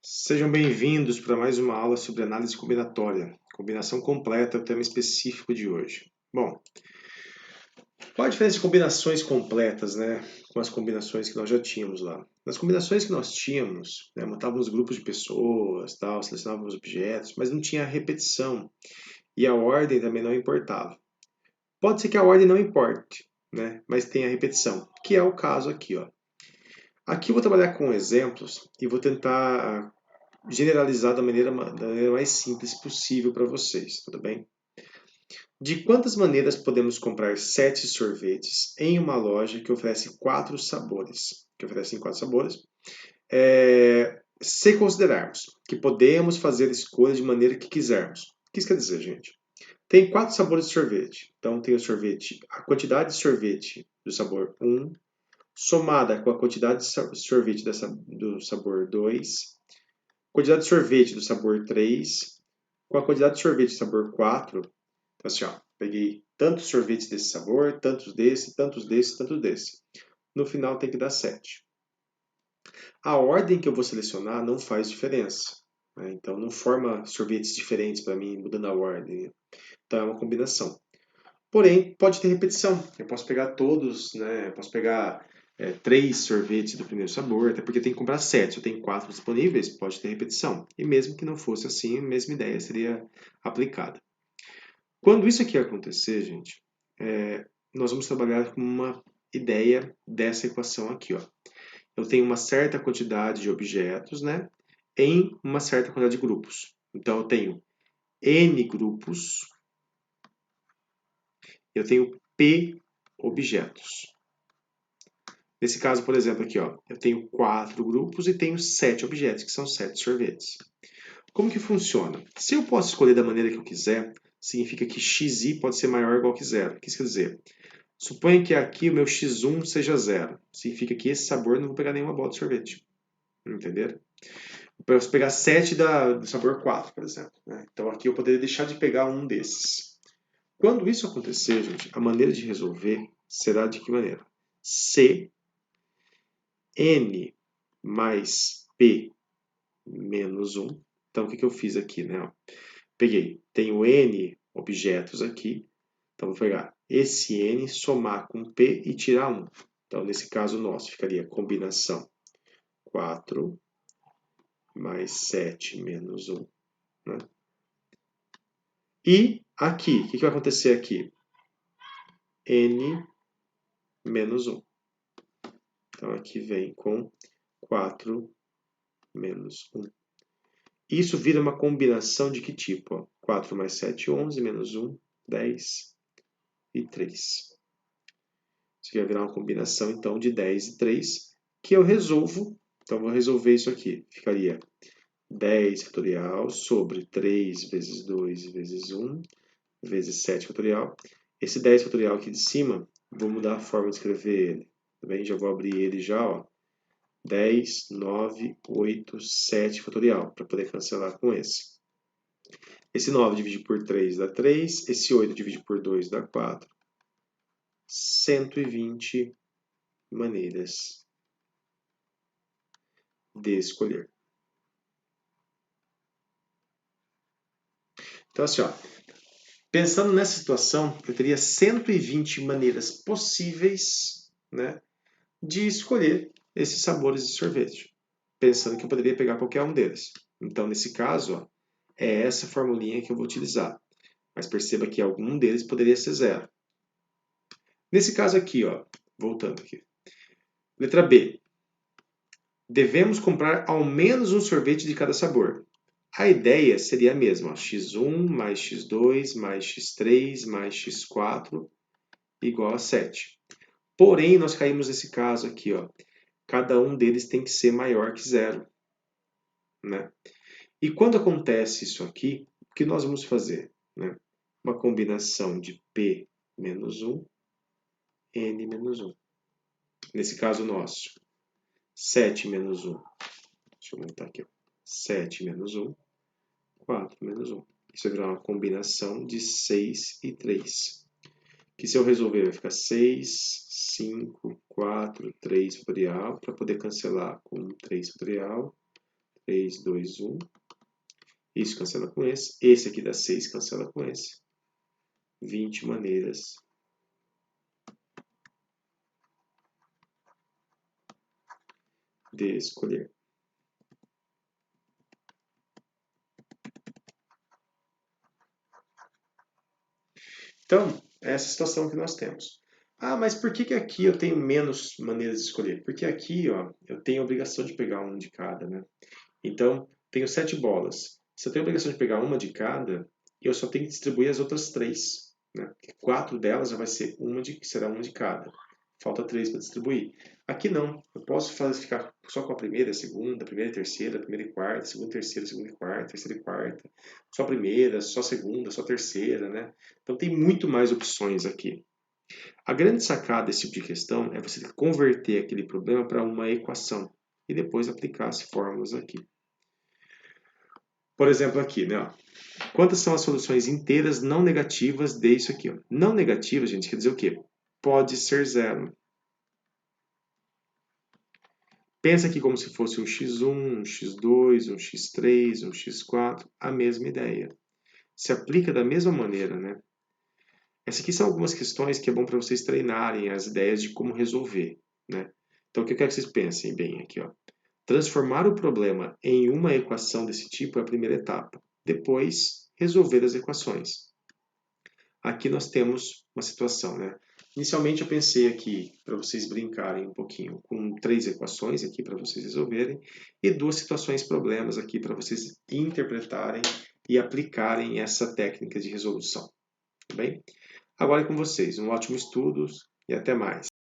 Sejam bem-vindos para mais uma aula sobre análise combinatória. Combinação completa é o tema específico de hoje. Bom, qual a diferença de combinações completas, né, com as combinações que nós já tínhamos lá? Nas combinações que nós tínhamos, né, montávamos grupos de pessoas, tal, selecionávamos objetos, mas não tinha repetição e a ordem também não importava. Pode ser que a ordem não importe, né, mas tenha repetição, que é o caso aqui, ó. Aqui eu vou trabalhar com exemplos e vou tentar generalizar da maneira mais simples possível para vocês, tudo bem? De quantas maneiras podemos comprar 7 sorvetes em uma loja que oferece 4 sabores? Que oferecem 4 sabores. Se considerarmos que podemos fazer escolha de maneira que quisermos. O que isso quer dizer, gente? Tem 4 sabores de sorvete. Então tem o sorvete, a quantidade de sorvete do sabor 1, somada com a quantidade de sorvete do sabor 2, quantidade de sorvete do sabor 3, com a quantidade de sorvete do sabor 4. Então, assim, ó, peguei tantos sorvetes desse sabor, tantos desse, tantos desse, tantos desse. No final tem que dar 7. A ordem que eu vou selecionar não faz diferença, né? Então não forma sorvetes diferentes para mim, mudando a ordem. Então é uma combinação. Porém, pode ter repetição. Eu posso pegar todos, né? Eu posso pegar 3 sorvetes do primeiro sabor, até porque tem que comprar 7. Se eu tenho 4 disponíveis, pode ter repetição. E mesmo que não fosse assim, a mesma ideia seria aplicada. Quando isso aqui acontecer, gente, nós vamos trabalhar com uma ideia dessa equação aqui, ó. Eu tenho uma certa quantidade de objetos, né, em uma certa quantidade de grupos. Então, eu tenho N grupos, eu tenho P objetos. Nesse caso, por exemplo, aqui, ó, eu tenho 4 grupos e tenho 7 objetos, que são 7 sorvetes. Como que funciona? Se eu posso escolher da maneira que eu quiser, significa que xi pode ser maior ou igual que zero. O que isso quer dizer? Suponha que aqui o meu x1 seja zero. Significa que esse sabor eu não vou pegar nenhuma bola de sorvete. Entenderam? Eu posso pegar 7 do sabor 4, por exemplo, né? Então aqui eu poderia deixar de pegar um desses. Quando isso acontecer, gente, a maneira de resolver será de que maneira? Se n mais p menos 1. Então o que eu fiz aqui, né? Peguei, tenho n objetos aqui. Então, vou pegar esse n, somar com p e tirar 1. Então, nesse caso nosso, ficaria combinação 4 mais 7 menos 1. Né? E aqui, o que vai acontecer aqui? N menos 1. Então, aqui vem com 4 menos 1. Isso vira uma combinação de que tipo? Ó? 4 mais 7, 11, menos 1, 10 e 3. Isso aqui vai virar uma combinação, então, de 10 e 3, que eu resolvo. Então, vou resolver isso aqui. Ficaria 10 fatorial sobre 3 vezes 2 vezes 1 vezes 7 fatorial. Esse 10 fatorial aqui de cima, vou mudar a forma de escrever ele. Tá bem? Já vou abrir ele já, ó. 10, 9, 8, 7 fatorial, para poder cancelar com esse. Esse 9 dividido por 3 dá 3, esse 8 dividido por 2 dá 4. 120 maneiras de escolher. Então, assim, ó, pensando nessa situação, eu teria 120 maneiras possíveis, né, de escolher esses sabores de sorvete, pensando que eu poderia pegar qualquer um deles. Então, nesse caso, ó, é essa formulinha que eu vou utilizar. Mas perceba que algum deles poderia ser zero. Nesse caso aqui, ó, voltando aqui. Letra B. Devemos comprar ao menos um sorvete de cada sabor. A ideia seria a mesma, ó, x1 mais x2 mais x3 mais x4 igual a 7. Porém, nós caímos nesse caso aqui, ó. Cada um deles tem que ser maior que zero. Né? E quando acontece isso aqui, o que nós vamos fazer? Né? Uma combinação de P menos 1, N menos 1. Nesse caso nosso, 7 menos 1. Deixa eu aumentar aqui. Ó. 7 menos 1, 4 menos 1. Isso vai virar uma combinação de 6 e 3. Que se eu resolver vai ficar 6, 5, 4, 3 fatorial, para poder cancelar com 3 fatorial, 3, 2, 1. Isso cancela com esse. Esse aqui dá 6, cancela com esse. 20 maneiras de escolher. Então, é essa situação que nós temos. Ah, mas por que aqui eu tenho menos maneiras de escolher? Porque aqui, ó, eu tenho a obrigação de pegar um de cada, né? Então, tenho 7 bolas. Se eu tenho a obrigação de pegar uma de cada, eu só tenho que distribuir as outras 3, né? 4 delas já vai ser será uma de cada. Falta 3 para distribuir. Aqui não. Eu posso ficar só com a primeira, a segunda, a primeira e terceira, a primeira e quarta, segunda e terceira, segunda e quarta, terceira e quarta. Só a primeira, só a segunda, só a terceira, né? Então tem muito mais opções aqui. A grande sacada desse tipo de questão é você converter aquele problema para uma equação e depois aplicar as fórmulas aqui. Por exemplo, aqui, né? Ó, quantas são as soluções inteiras não negativas disso aqui? Ó? Não negativas, gente, quer dizer o quê? Pode ser zero. Pensa aqui como se fosse um x1, um x2, um x3, um x4, a mesma ideia. Se aplica da mesma maneira, né? Essas aqui são algumas questões que é bom para vocês treinarem as ideias de como resolver, né? Então, o que eu quero que vocês pensem bem aqui, ó. Transformar o problema em uma equação desse tipo é a primeira etapa. Depois, resolver as equações. Aqui nós temos uma situação, né? Inicialmente eu pensei aqui, para vocês brincarem um pouquinho, com 3 equações aqui para vocês resolverem e 2 situações problemas aqui para vocês interpretarem e aplicarem essa técnica de resolução. Tá bem? Agora é com vocês. Um ótimo estudo e até mais.